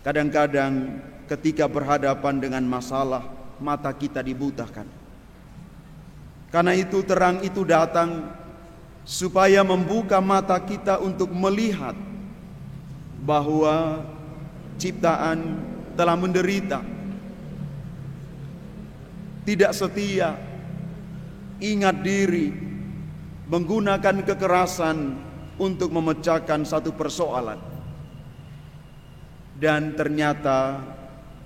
Kadang-kadang ketika berhadapan dengan masalah, mata kita dibutakan. Karena itu terang itu datang supaya membuka mata kita untuk melihat bahwa ciptaan telah menderita, tidak setia, ingat diri, menggunakan kekerasan untuk memecahkan satu persoalan. Dan ternyata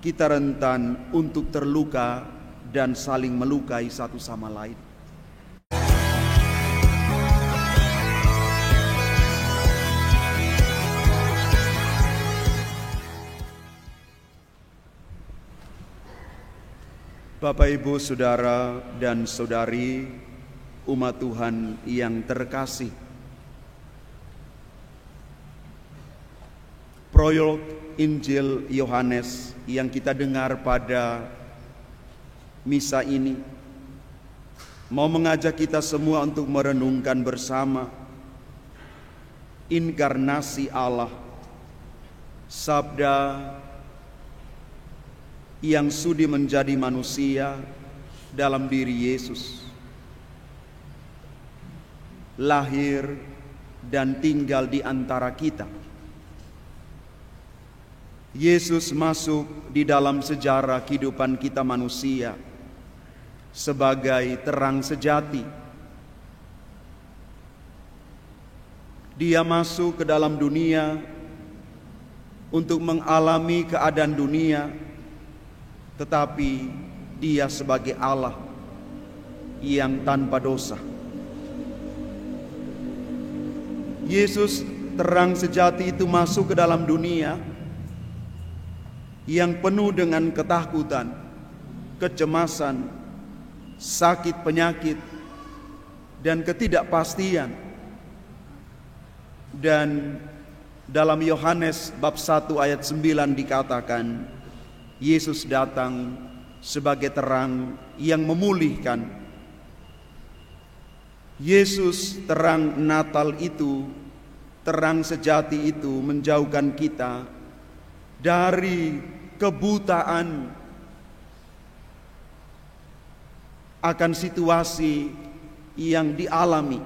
kita rentan untuk terluka dan saling melukai satu sama lain. Bapak, Ibu, Saudara dan Saudari, umat Tuhan yang terkasih, prolog Injil Yohanes yang kita dengar pada misa ini mau mengajak kita semua untuk merenungkan bersama inkarnasi Allah, Sabda yang sudi menjadi manusia dalam diri Yesus, lahir dan tinggal di antara kita. Yesus masuk di dalam sejarah kehidupan kita manusia sebagai terang sejati. Dia masuk ke dalam dunia untuk mengalami keadaan dunia, tetapi Dia sebagai Allah yang tanpa dosa. Yesus terang sejati itu masuk ke dalam dunia yang penuh dengan ketakutan, kecemasan, sakit penyakit, dan ketidakpastian. Dan dalam Yohanes bab 1 ayat 9 dikatakan, Yesus datang sebagai terang yang memulihkan. Yesus terang Natal itu, terang sejati itu menjauhkan kita dari kebutaan akan situasi yang dialami.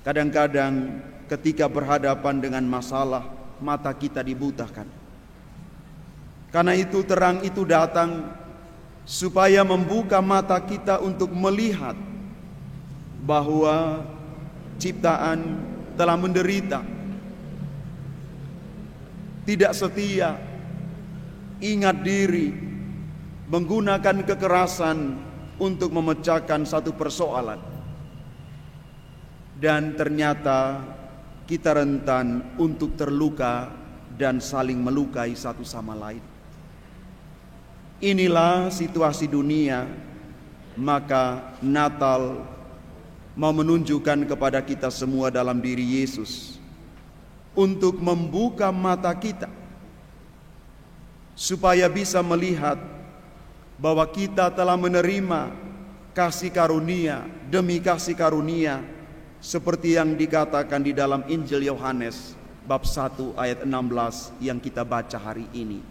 Kadang-kadang ketika berhadapan dengan masalah, mata kita dibutakan. Karena itu terang itu datang supaya membuka mata kita untuk melihat bahwa ciptaan telah menderita, tidak setia, ingat diri, menggunakan kekerasan untuk memecahkan satu persoalan. Dan ternyata kita rentan untuk terluka dan saling melukai satu sama lain. Inilah situasi dunia, maka Natal mau menunjukkan kepada kita semua dalam diri Yesus untuk membuka mata kita supaya bisa melihat bahwa kita telah menerima kasih karunia demi kasih karunia seperti yang dikatakan di dalam Injil Yohanes bab 1 ayat 16 yang kita baca hari ini.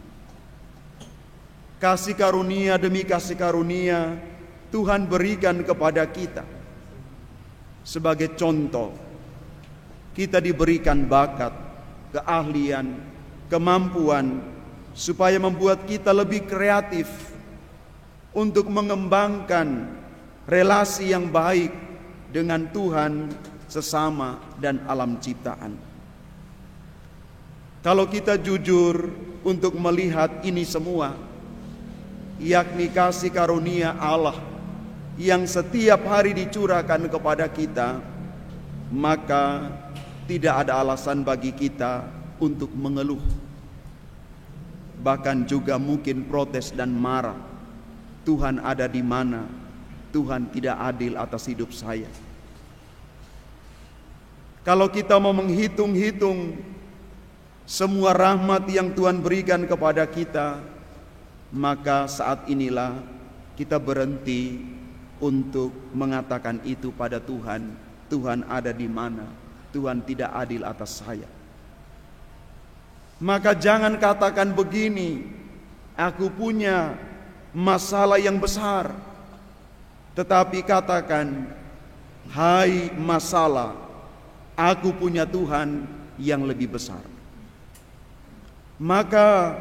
Kasih karunia demi kasih karunia Tuhan berikan kepada kita. Sebagai contoh, kita diberikan bakat, keahlian, kemampuan supaya membuat kita lebih kreatif untuk mengembangkan relasi yang baik dengan Tuhan, sesama, dan alam ciptaan. Kalau kita jujur untuk melihat ini semua, yakni kasih karunia Allah yang setiap hari dicurahkan kepada kita, maka tidak ada alasan bagi kita untuk mengeluh, bahkan juga mungkin protes dan marah. Tuhan ada di mana? Tuhan tidak adil atas hidup saya. Kalau kita mau menghitung-hitung semua rahmat yang Tuhan berikan kepada kita, maka saat inilah kita berhenti untuk mengatakan itu pada Tuhan. Tuhan ada di mana? Tuhan tidak adil atas saya. Maka jangan katakan begini, aku punya masalah yang besar. Tetapi katakan, hai masalah, aku punya Tuhan yang lebih besar. Maka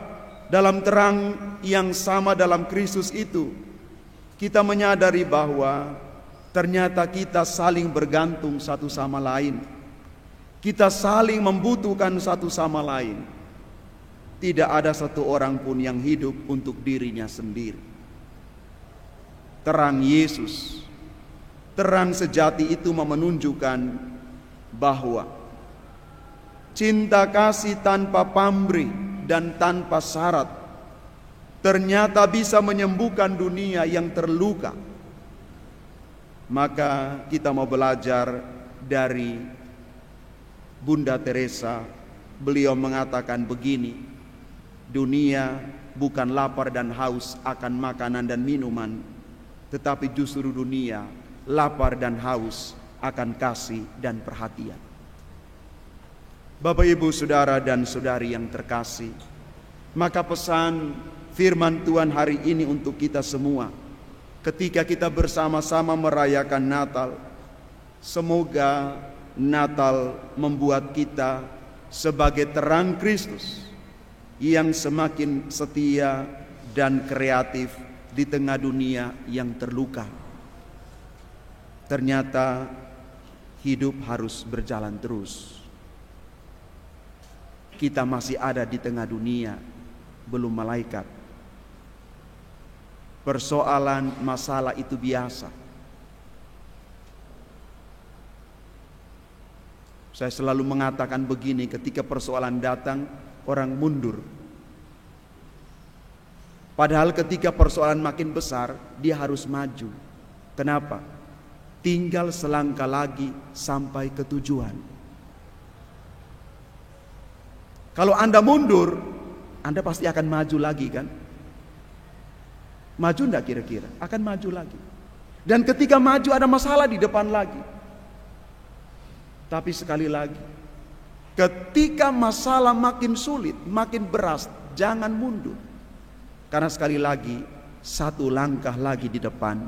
dalam terang yang sama dalam Kristus itu, kita menyadari bahwa ternyata kita saling bergantung satu sama lain. Kita saling membutuhkan satu sama lain. Tidak ada satu orang pun yang hidup untuk dirinya sendiri. Terang Yesus, terang sejati itu menunjukkan bahwa cinta kasih tanpa pamrih dan tanpa syarat ternyata bisa menyembuhkan dunia yang terluka. Maka kita mau belajar dari Bunda Teresa. Beliau mengatakan begini, dunia bukan lapar dan haus akan makanan dan minuman, tetapi justru dunia lapar dan haus akan kasih dan perhatian. Bapak, Ibu, Saudara dan Saudari yang terkasih, maka pesan firman Tuhan hari ini untuk kita semua, ketika kita bersama-sama merayakan Natal, semoga Natal membuat kita sebagai terang Kristus yang semakin setia dan kreatif di tengah dunia yang terluka. Ternyata hidup harus berjalan terus. Kita masih ada di tengah dunia, belum malaikat. Persoalan masalah itu biasa. Saya selalu mengatakan begini, ketika persoalan datang, orang mundur. Padahal ketika persoalan makin besar, dia harus maju. Kenapa? Tinggal selangkah lagi sampai ke tujuan. Kalau Anda mundur, Anda pasti akan maju lagi, kan? Maju enggak kira-kira? Akan maju lagi. Dan ketika maju ada masalah di depan lagi. Tapi sekali lagi, ketika masalah makin sulit, makin berat, jangan mundur. Karena sekali lagi, satu langkah lagi di depan,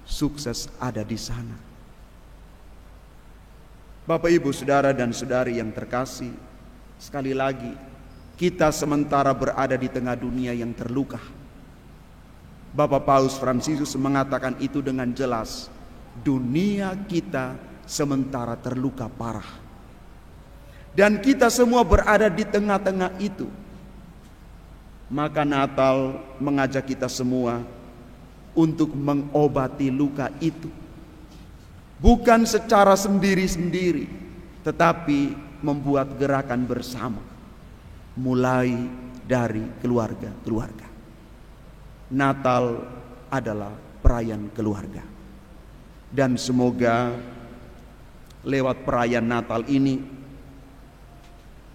sukses ada di sana. Bapak, Ibu, Saudara dan Saudari yang terkasih, sekali lagi, kita sementara berada di tengah dunia yang terluka. Bapak Paus Fransiskus mengatakan itu dengan jelas. Dunia kita sementara terluka parah. Dan kita semua berada di tengah-tengah itu. Maka Natal mengajak kita semua untuk mengobati luka itu. Bukan secara sendiri-sendiri, tetapi membuat gerakan bersama, mulai dari keluarga-keluarga. Natal adalah perayaan keluarga, dan semoga lewat perayaan Natal ini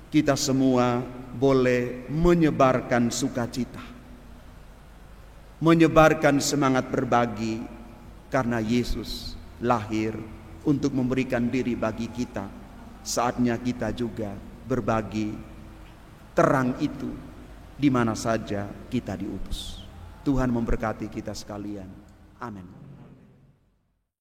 kita semua boleh menyebarkan sukacita, menyebarkan semangat berbagi, karena Yesus lahir untuk memberikan diri bagi kita. Saatnya kita juga berbagi terang itu di mana saja kita diutus. Tuhan memberkati kita sekalian. Amin.